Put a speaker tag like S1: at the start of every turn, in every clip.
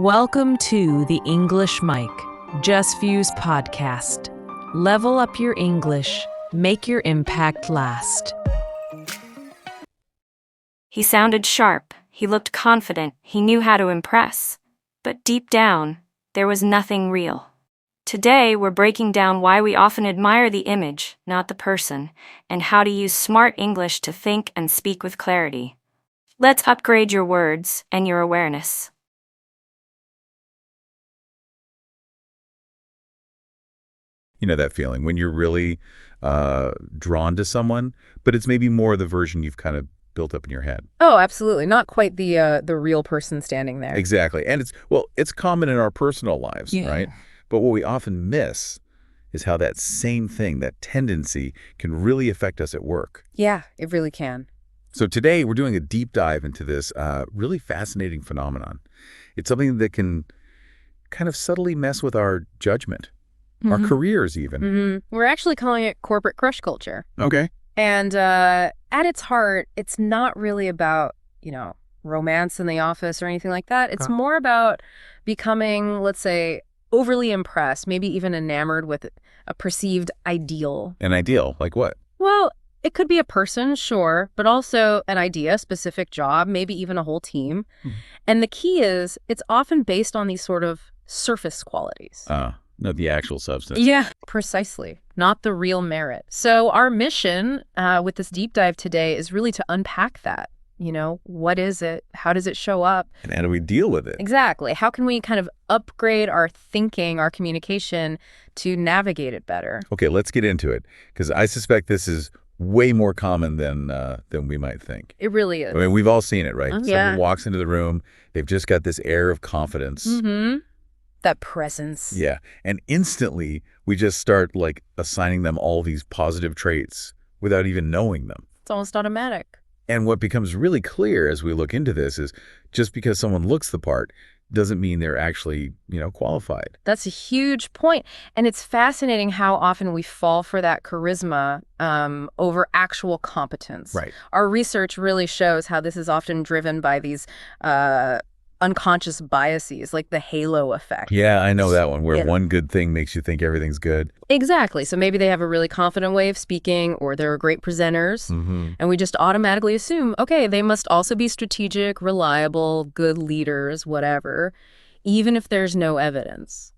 S1: Welcome to the English Mic, Jasveer's podcast. Level up your English, make your impact last.
S2: He sounded sharp, he looked confident, he knew how to impress. But deep down, there was nothing real. Today, we're breaking down why we often admire the image, not the person, and how to use smart English to think and speak with clarity. Let's upgrade your words and your awareness.
S3: You know that feeling when you're really drawn to someone, but it's maybe more the version you've kind of built up in your head.
S4: Oh, absolutely. Not quite the real person standing there.
S3: Exactly. And it's common in our personal lives, right? But what we often miss is how that same thing, that tendency, can really affect us at work.
S4: Yeah, it really can.
S3: So today we're doing a deep dive into this really fascinating phenomenon. It's something that can kind of subtly mess with our judgment, our careers even.
S4: We're actually calling it corporate crush culture.
S3: Okay.
S4: And at its heart, it's not really about, romance in the office or anything like that. It's more about becoming, let's say, overly impressed, maybe even enamored with a perceived ideal.
S3: An ideal? Like what?
S4: Well, it could be a person, sure, but also an idea, a specific job, maybe even a whole team. And the key is it's often based on these sort of surface qualities.
S3: Not the actual substance.
S4: Yeah, precisely. Not the real merit. So our mission with this deep dive today is really to unpack that. What is it? How does it show up?
S3: And how do we deal with it?
S4: Exactly. How can we kind of upgrade our thinking, our communication to navigate it better?
S3: Okay, let's get into it, because I suspect this is way more common than we might think.
S4: It really is.
S3: I mean, we've all seen it, right?
S4: Yeah.
S3: Someone walks into the room, they've just got this air of confidence.
S4: That presence.
S3: Yeah. And instantly, we just start assigning them all these positive traits without even knowing them.
S4: It's almost automatic.
S3: And what becomes really clear as we look into this is just because someone looks the part doesn't mean they're actually, qualified.
S4: That's a huge point. And it's fascinating how often we fall for that charisma over actual competence.
S3: Right.
S4: Our research really shows how this is often driven by these unconscious biases, like the halo effect.
S3: Yeah, I know that one, where one good thing makes you think everything's good.
S4: Exactly. So maybe they have a really confident way of speaking, or they're great presenters, and we just automatically assume, okay, they must also be strategic, reliable, good leaders, whatever, even if there's no evidence.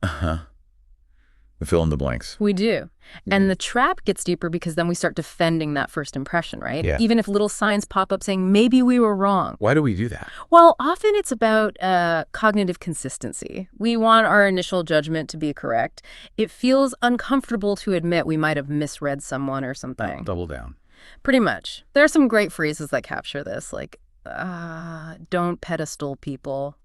S3: The fill in the blanks.
S4: We do. And the trap gets deeper because then we start defending that first impression, right?
S3: Yeah.
S4: Even if little signs pop up saying, maybe we were wrong.
S3: Why do we do that?
S4: Well, often it's about cognitive consistency. We want our initial judgment to be correct. It feels uncomfortable to admit we might have misread someone or something.
S3: Double down.
S4: Pretty much. There are some great phrases that capture this, like, don't pedestal people.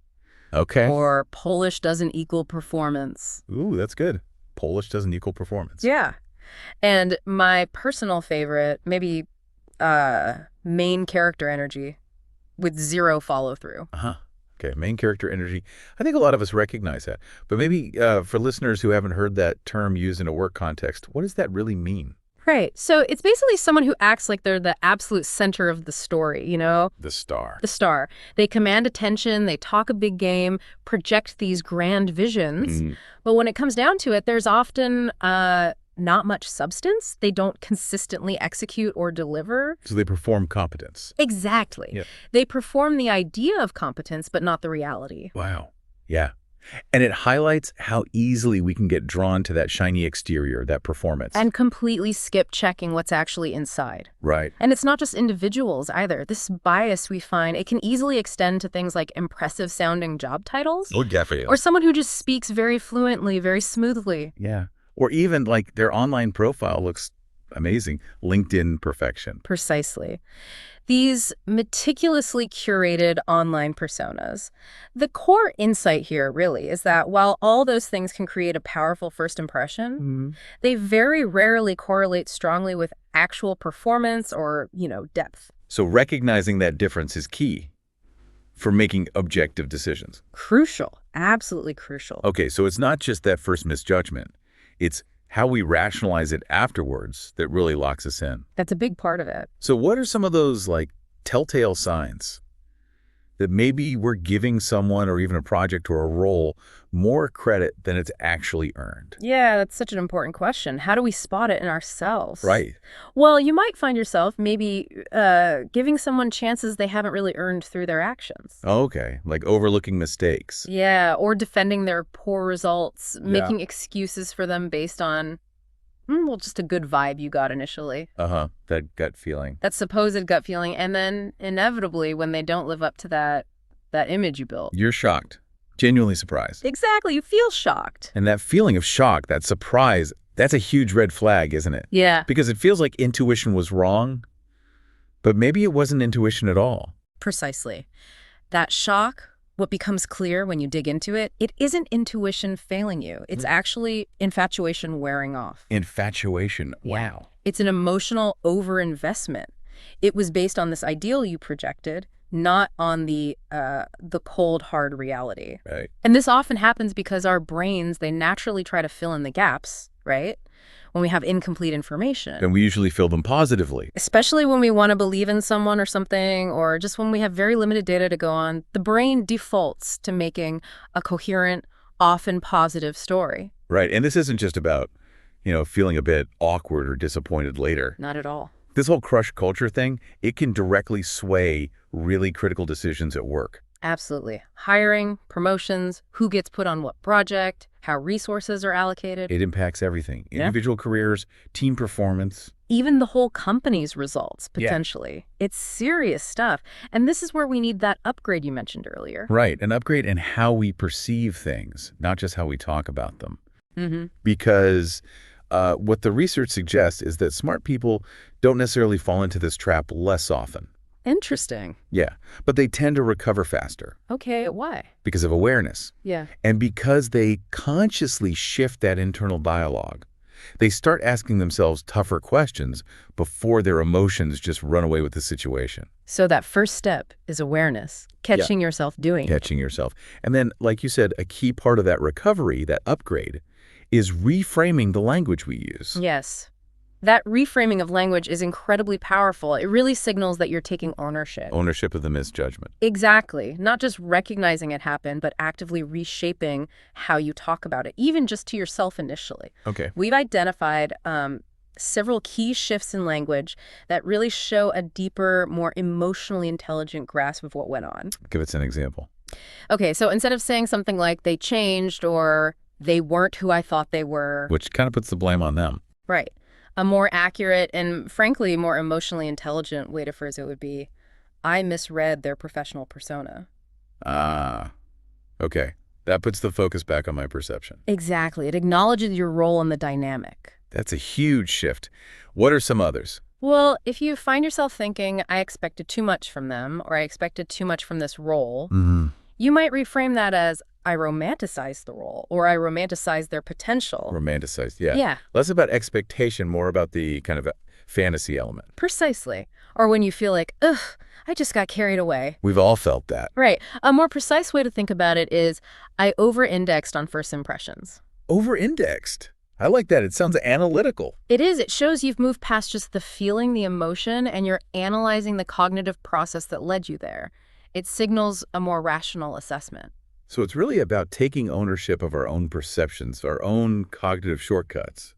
S3: Okay.
S4: Or Polish doesn't equal performance.
S3: Ooh, that's good. Polish doesn't equal performance.
S4: Yeah. And my personal favorite, maybe main character energy with zero follow-through.
S3: Okay, main character energy. I think a lot of us recognize that. But maybe for listeners who haven't heard that term used in a work context, what does that really mean?
S4: Right. So it's basically someone who acts like they're the absolute center of the story,
S3: The star.
S4: The star. They command attention, they talk a big game, project these grand visions. But when it comes down to it, there's often not much substance. They don't consistently execute or deliver.
S3: So they perform competence.
S4: Exactly.
S3: Yeah.
S4: They perform the idea of competence, but not the reality.
S3: Wow. Yeah. And it highlights how easily we can get drawn to that shiny exterior, that performance.
S4: And completely skip checking what's actually inside.
S3: Right.
S4: And it's not just individuals either. This bias we find, it can easily extend to things like impressive sounding job titles.
S3: Oh, definitely.
S4: Or someone who just speaks very fluently, very smoothly.
S3: Yeah. Or even their online profile looks amazing. LinkedIn perfection.
S4: Precisely. These meticulously curated online personas. The core insight here really is that while all those things can create a powerful first impression, they very rarely correlate strongly with actual performance or, depth.
S3: So recognizing that difference is key for making objective decisions.
S4: Crucial. Absolutely crucial.
S3: Okay, so it's not just that first misjudgment. It's how we rationalize it afterwards that really locks us in.
S4: That's a big part of it.
S3: So what are some of those telltale signs That maybe we're giving someone or even a project or a role more credit than it's actually earned.
S4: Yeah, that's such an important question. How do we spot it in ourselves?
S3: Right.
S4: Well, you might find yourself maybe giving someone chances they haven't really earned through their actions.
S3: Okay, like overlooking mistakes.
S4: Yeah, or defending their poor results, making excuses for them based on, well, just a good vibe you got initially.
S3: That gut feeling.
S4: That supposed gut feeling, and then inevitably, when they don't live up to that image you built.
S3: You're shocked, genuinely surprised.
S4: Exactly, you feel shocked.
S3: And that feeling of shock, that surprise, that's a huge red flag, isn't it?
S4: Yeah.
S3: Because it feels like intuition was wrong, but maybe it wasn't intuition at all.
S4: Precisely. That shock, what becomes clear when you dig into it, it isn't intuition failing you. It's actually infatuation wearing off.
S3: Infatuation.
S4: Yeah.
S3: Wow.
S4: It's an emotional overinvestment. It was based on this ideal you projected, not on the cold, hard reality.
S3: Right.
S4: And this often happens because our brains, they naturally try to fill in the gaps, right? When we have incomplete information.
S3: And we usually fill them positively.
S4: Especially when we want to believe in someone or something, or just when we have very limited data to go on, the brain defaults to making a coherent, often positive story.
S3: Right. And this isn't just about, feeling a bit awkward or disappointed later.
S4: Not at all.
S3: This whole crush culture thing, it can directly sway really critical decisions at work.
S4: Absolutely. Hiring, promotions, who gets put on what project, how resources are allocated.
S3: It impacts everything. Individual careers, team performance.
S4: Even the whole company's results, potentially. Yeah. It's serious stuff. And this is where we need that upgrade you mentioned earlier.
S3: Right. An upgrade in how we perceive things, not just how we talk about them.
S4: Mm-hmm.
S3: Because what the research suggests is that smart people don't necessarily fall into this trap less often.
S4: Interesting.
S3: Yeah, but they tend to recover faster.
S4: Okay, why?
S3: Because of awareness.
S4: Yeah.
S3: And because they consciously shift that internal dialogue. They start asking themselves tougher questions before their emotions just run away with the situation.
S4: So that first step is awareness, catching yourself doing it.
S3: Catching yourself. And then, like you said, a key part of that recovery, that upgrade, is reframing the language we use.
S4: Yes. That reframing of language is incredibly powerful. It really signals that you're taking ownership.
S3: Ownership of the misjudgment.
S4: Exactly. Not just recognizing it happened, but actively reshaping how you talk about it, even just to yourself initially.
S3: Okay.
S4: We've identified several key shifts in language that really show a deeper, more emotionally intelligent grasp of what went on.
S3: Give us an example.
S4: Okay, so instead of saying something like they changed or they weren't who I thought they were.
S3: Which kind of puts the blame on them.
S4: Right. A more accurate and, frankly, more emotionally intelligent way to phrase it would be, I misread their professional persona.
S3: Okay. That puts the focus back on my perception.
S4: Exactly. It acknowledges your role in the dynamic.
S3: That's a huge shift. What are some others?
S4: Well, if you find yourself thinking, I expected too much from them, or I expected too much from this role, you might reframe that as, I romanticized the role, or I romanticized their potential.
S3: Romanticized, yeah.
S4: Yeah.
S3: Less about expectation, more about the kind of fantasy element.
S4: Precisely. Or when you feel like, ugh, I just got carried away.
S3: We've all felt that.
S4: Right. A more precise way to think about it is, I over-indexed on first impressions.
S3: Over-indexed? I like that. It sounds analytical.
S4: It is. It shows you've moved past just the feeling, the emotion, and you're analyzing the cognitive process that led you there. It signals a more rational assessment.
S3: So it's really about taking ownership of our own perceptions, our own cognitive shortcuts,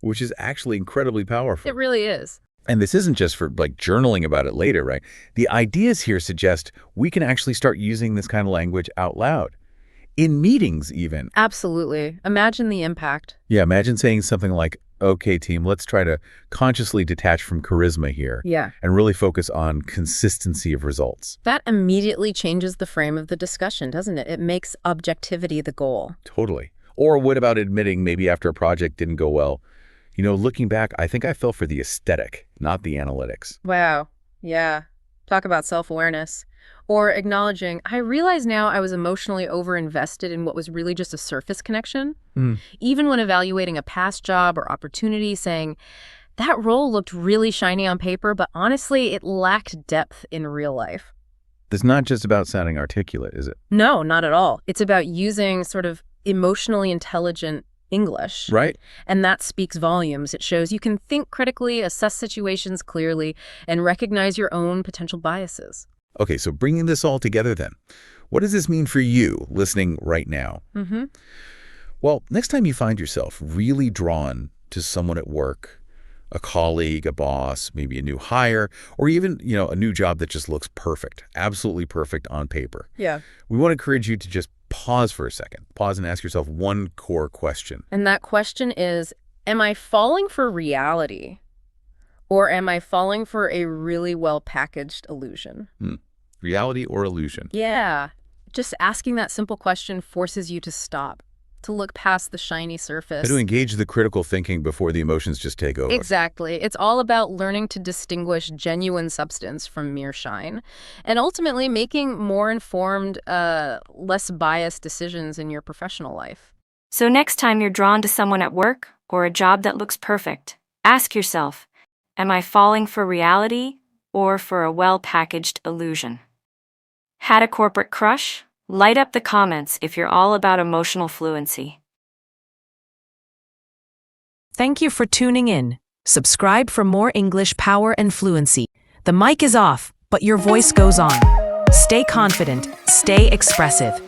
S3: which is actually incredibly powerful.
S4: It really is.
S3: And this isn't just for like journaling about it later, right? The ideas here suggest we can actually start using this kind of language out loud. In meetings even.
S4: Absolutely. Imagine the impact.
S3: Yeah, imagine saying something like, okay, team, let's try to consciously detach from charisma here.
S4: Yeah.
S3: And really focus on consistency of results.
S4: That immediately changes the frame of the discussion, doesn't it? It makes objectivity the goal.
S3: Totally. Or what about admitting maybe after a project didn't go well? Looking back, I think I fell for the aesthetic, not the analytics.
S4: Wow. Yeah. Talk about self-awareness. Or acknowledging, I realize now I was emotionally over-invested in what was really just a surface connection. Even when evaluating a past job or opportunity, saying, that role looked really shiny on paper, but honestly, it lacked depth in real life.
S3: It's not just about sounding articulate, is it?
S4: No, not at all. It's about using sort of emotionally intelligent English.
S3: Right.
S4: And that speaks volumes. It shows you can think critically, assess situations clearly, and recognize your own potential biases.
S3: Okay, so bringing this all together then, what does this mean for you listening right now? Well, next time you find yourself really drawn to someone at work, a colleague, a boss, maybe a new hire, or even, a new job that just looks perfect, absolutely perfect on paper.
S4: Yeah.
S3: We want to encourage you to just pause for a second. Pause and ask yourself one core question.
S4: And that question is, am I falling for reality? Or am I falling for a really well-packaged illusion?
S3: Reality or illusion?
S4: Yeah. Just asking that simple question forces you to stop, to look past the shiny surface.
S3: And to engage the critical thinking before the emotions just take over.
S4: Exactly. It's all about learning to distinguish genuine substance from mere shine, and ultimately making more informed, less biased decisions in your professional life.
S2: So next time you're drawn to someone at work or a job that looks perfect, ask yourself, am I falling for reality or for a well-packaged illusion? Had a corporate crush? Light up the comments if you're all about emotional fluency.
S1: Thank you for tuning in. Subscribe for more English power and fluency. The mic is off, but your voice goes on. Stay confident, stay expressive.